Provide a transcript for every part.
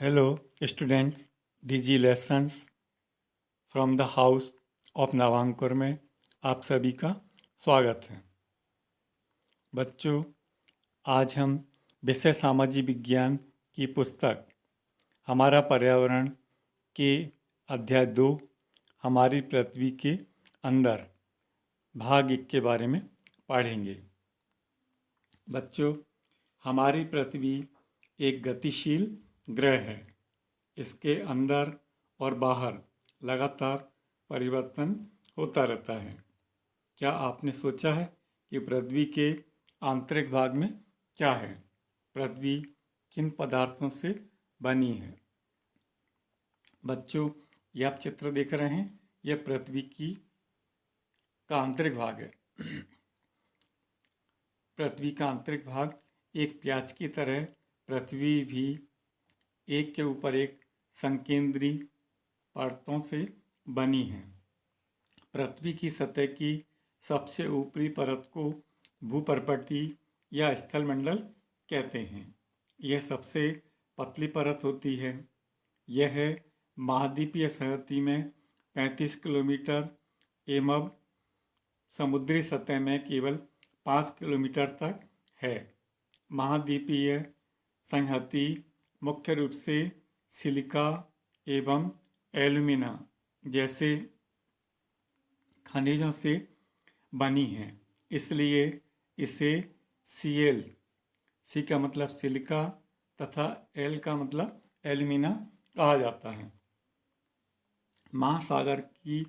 Hello students, Digi lessons from the house of Navankur में आप सभी का स्वागत है। बच्चों, आज हम विषय सामाजिक विज्ञान की पुस्तक हमारा पर्यावरण के अध्याय 2 हमारी पृथ्वी के अंदर भाग 1 के बारे में पढ़ेंगे। बच्चों, हमारी पृथ्वी एक गतिशील ग्रह है। इसके अंदर और बाहर लगातार परिवर्तन होता रहता है। क्या आपने सोचा है कि पृथ्वी के आंतरिक भाग में क्या है? पृथ्वी किन पदार्थों से बनी है? बच्चों, यह आप चित्र देख रहे हैं, यह पृथ्वी का आंतरिक भाग है। पृथ्वी का आंतरिक भाग एक प्याज की तरह, पृथ्वी भी एक के ऊपर एक संकेंद्री परतों से बनी है। पृथ्वी की सतह की सबसे ऊपरी परत को भूपर्पटी या स्थलमंडल कहते हैं। यह सबसे पतली परत होती है। यह महाद्वीपीय सतह में 35 किलोमीटर एवं समुद्री सतह में केवल 5 किलोमीटर तक है। महाद्वीपीय संहति मुख्य रूप से सिलिका एवं एल्यूमिना जैसे खनिजों से बनी है, इसलिए इसे Cl, सी का मतलब सिलिका तथा एल का मतलब एल्यूमिना कहा जाता है। महासागर की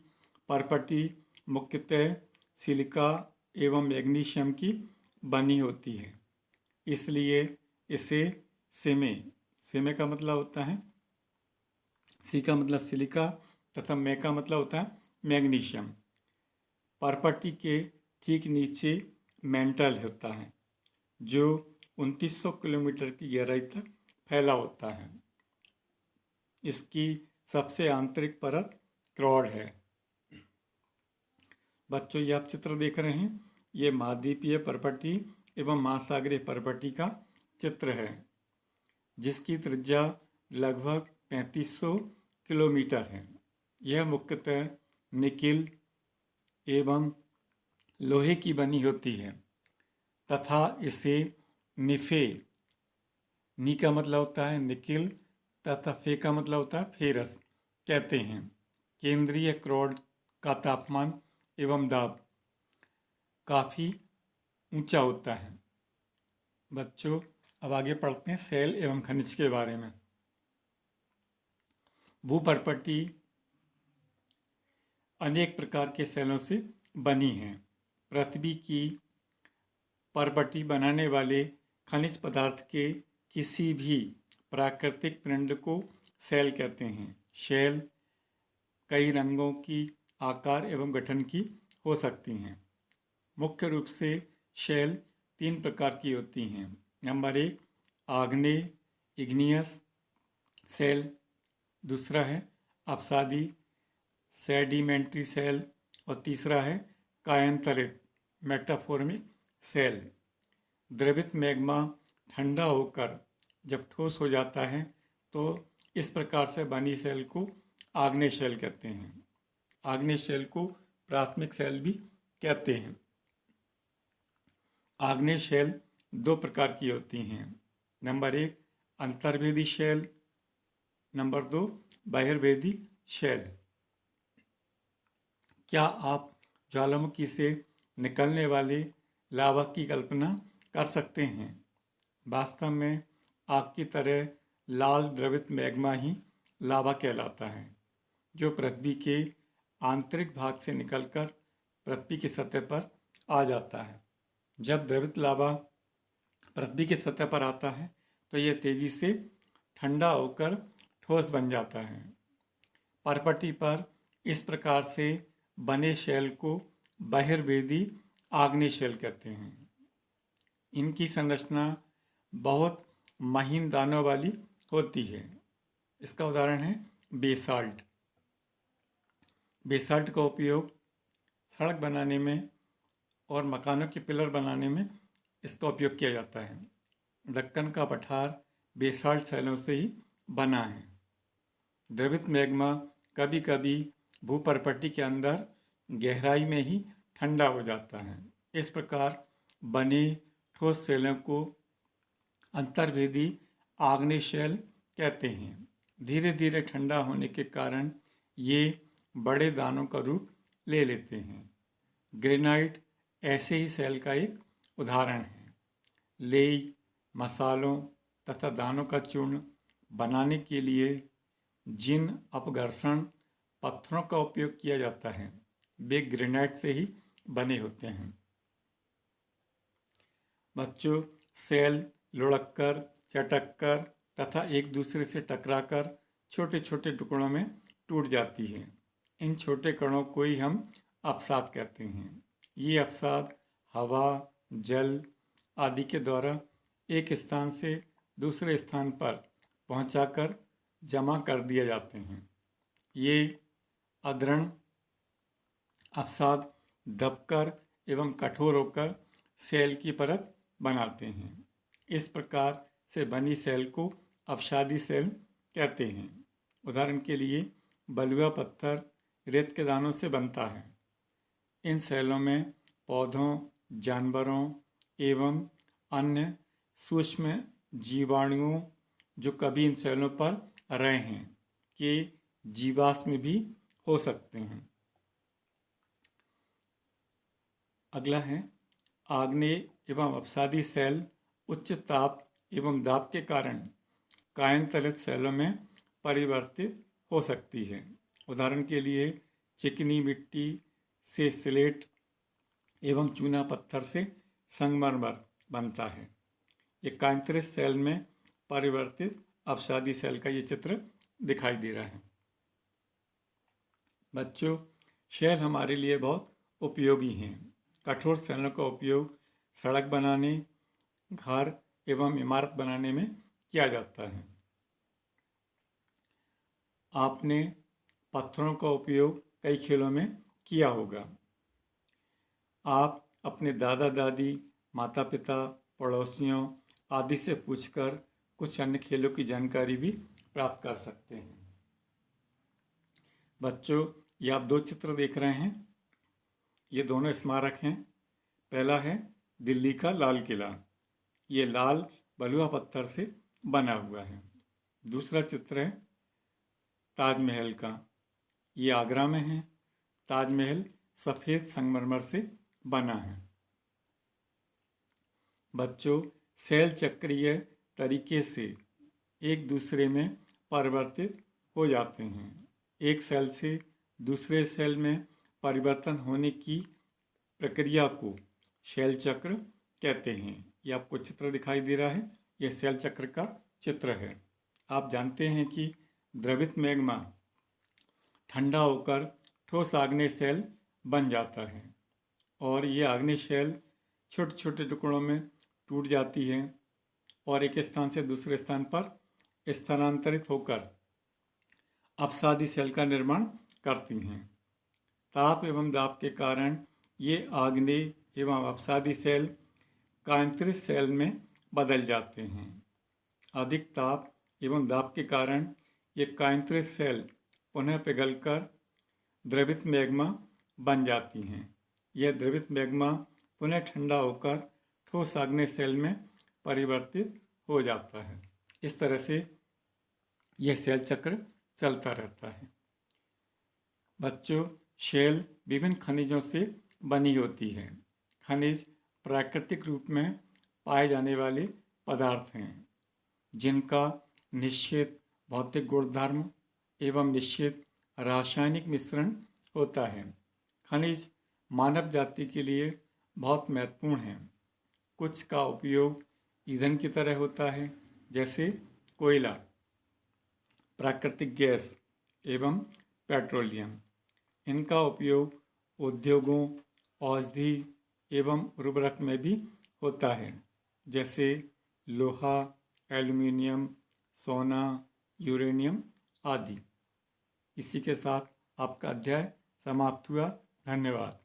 परपटी मुख्यतः सिलिका एवं मैग्नीशियम की बनी होती है, इसलिए इसे सेमे का मतलब होता है, सी का मतलब सिलिका तथा मे का मतलब होता है मैग्नीशियम। परपटी के ठीक नीचे मेंटल होता है जो 2900 किलोमीटर की गहराई तक फैला होता है। इसकी सबसे आंतरिक परत क्रॉड है। बच्चों, ये आप चित्र देख रहे हैं, ये महाद्वीपीय परपटी एवं महासागरीय परपटी का चित्र है, जिसकी त्रिज्या लगभग 3500 किलोमीटर है। यह मुख्यतः निकिल एवं लोहे की बनी होती है तथा इसे निफे, नी का मतलब होता है निकिल तथा फे का मतलब होता है फेरस कहते हैं। केंद्रीय क्रॉड का तापमान एवं दाब काफ़ी ऊंचा होता है। बच्चों, अब आगे पढ़ते हैं सेल एवं खनिज के बारे में। भूपर्पटी अनेक प्रकार के सेलों से बनी है। पृथ्वी की परपटी बनाने वाले खनिज पदार्थ के किसी भी प्राकृतिक पिंड को सेल कहते हैं। शेल कई रंगों की, आकार एवं गठन की हो सकती हैं। मुख्य रूप से शेल 3 प्रकार की होती हैं। नंबर 1 आग्नेय इग्नियस सेल, दूसरा है अपसादी सेडिमेंट्री सेल और तीसरा है कायांतरित मेटाफॉर्मिक सेल। द्रवित मैग्मा ठंडा होकर जब ठोस हो जाता है तो इस प्रकार से बनी सेल को आग्नेय सेल कहते हैं। आग्नेय सेल को प्राथमिक सेल भी कहते हैं। आग्नेय सेल 2 प्रकार की होती हैं। नंबर 1 अंतर्वेदी सेल, नंबर 2 बहिर्वेदी सेल। क्या आप ज्वालामुखी से निकलने वाले लावा की कल्पना कर सकते हैं? वास्तव में आग की तरह लाल द्रवित मैग्मा ही लावा कहलाता है, जो पृथ्वी के आंतरिक भाग से निकलकर पृथ्वी की सतह पर आ जाता है। जब द्रवित लावा पृथ्वी की सतह पर आता है तो यह तेजी से ठंडा होकर ठोस बन जाता है। परपटी पर इस प्रकार से बने शेल को बहिर्वेदी आग्नेय शेल कहते हैं। इनकी संरचना बहुत महीन दानों वाली होती है। इसका उदाहरण है बेसाल्ट। बेसाल्ट का उपयोग सड़क बनाने में और मकानों के पिलर बनाने में इसका उपयोग किया जाता है। दक्कन का पठार बेसाल्ट शैलों से ही बना है। द्रवित मैग्मा कभी कभी भूपर्पटी के अंदर गहराई में ही ठंडा हो जाता है। इस प्रकार बने ठोस शैलों को अंतर्वेदी आग्नेय शैल कहते हैं। धीरे धीरे ठंडा होने के कारण ये बड़े दानों का रूप ले लेते हैं। ग्रेनाइट ऐसे ही शैल का एक उदाहरण है। लेई, मसालों तथा दानों का चूर्ण बनाने के लिए जिन अपघर्षण पत्थरों का उपयोग किया जाता है वे ग्रेनाइट से ही बने होते हैं। बच्चों, शैल लुढ़ककर, चटककर तथा एक दूसरे से टकराकर छोटे छोटे टुकड़ों में टूट जाती है। इन छोटे कणों को ही हम अवसाद कहते हैं। ये अवसाद हवा, जल आदि के द्वारा एक स्थान से दूसरे स्थान पर पहुंचाकर जमा कर दिए जाते हैं। ये अदृढ़ अवसाद दबकर एवं कठोर होकर सेल की परत बनाते हैं। इस प्रकार से बनी सेल को अवसादी सेल कहते हैं। उदाहरण के लिए बलुआ पत्थर रेत के दानों से बनता है। इन सेलों में पौधों, जानवरों एवं अन्य सूक्ष्म जीवाणुओं जो कभी इन सेलों पर रहे हैं के जीवाश्म भी हो सकते हैं। अगला है आग्नेय एवं अवसादी सेल उच्च ताप एवं दाब के कारण कायांतरित सेलों में परिवर्तित हो सकती है। उदाहरण के लिए चिकनी मिट्टी से स्लेट एवं चूना पत्थर से संगमरमर बनता है। ये कायांतरित सेल में परिवर्तित अवसादी सेल का ये चित्र दिखाई दे रहा है। बच्चों, शैल हमारे लिए बहुत उपयोगी हैं। कठोर शैलों का उपयोग सड़क बनाने, घर एवं इमारत बनाने में किया जाता है। आपने पत्थरों का उपयोग कई खेलों में किया होगा। आप अपने दादा दादी, माता पिता, पड़ोसियों आदि से पूछकर कुछ अन्य खेलों की जानकारी भी प्राप्त कर सकते हैं। बच्चों, ये आप दो चित्र देख रहे हैं, ये दोनों स्मारक हैं। पहला है दिल्ली का लाल किला, ये लाल बलुआ पत्थर से बना हुआ है। दूसरा चित्र है ताजमहल का, ये आगरा में है। ताजमहल सफ़ेद संगमरमर से बना है। बच्चों, सेल चक्रीय तरीके से एक दूसरे में परिवर्तित हो जाते हैं। एक सेल से दूसरे सेल में परिवर्तन होने की प्रक्रिया को सेल चक्र कहते हैं। ये आपको चित्र दिखाई दे रहा है, यह सेल चक्र का चित्र है। आप जानते हैं कि द्रवित मैग्मा ठंडा होकर ठोस आग्नेय सेल बन जाता है और ये आग्नेय सेल छोटे छोटे टुकड़ों में टूट जाती है और एक स्थान से दूसरे स्थान पर स्थानांतरित होकर अवसादी सेल का निर्माण करती हैं। ताप एवं दाब के कारण ये आग्नेय एवं अवसादी सेल कायांतरित सेल में बदल जाते हैं। अधिक ताप एवं दाब के कारण ये कायांतरित सेल पुनः पिघलकर द्रवित मैग्मा बन जाती हैं। यह द्रवित मैग्मा पुनः ठंडा होकर ठोस आग्नेय सेल में परिवर्तित हो जाता है। इस तरह से यह सेल चक्र चलता रहता है। बच्चों, शैल विभिन्न खनिजों से बनी होती है। खनिज प्राकृतिक रूप में पाए जाने वाले पदार्थ हैं जिनका निश्चित भौतिक गुणधर्म एवं निश्चित रासायनिक मिश्रण होता है। खनिज मानव जाति के लिए बहुत महत्वपूर्ण है। कुछ का उपयोग ईंधन की तरह होता है, जैसे कोयला, प्राकृतिक गैस एवं पेट्रोलियम। इनका उपयोग उद्योगों, औषधि एवं उर्वरक में भी होता है, जैसे लोहा, एल्युमिनियम, सोना, यूरेनियम आदि। इसी के साथ आपका अध्याय समाप्त हुआ। धन्यवाद।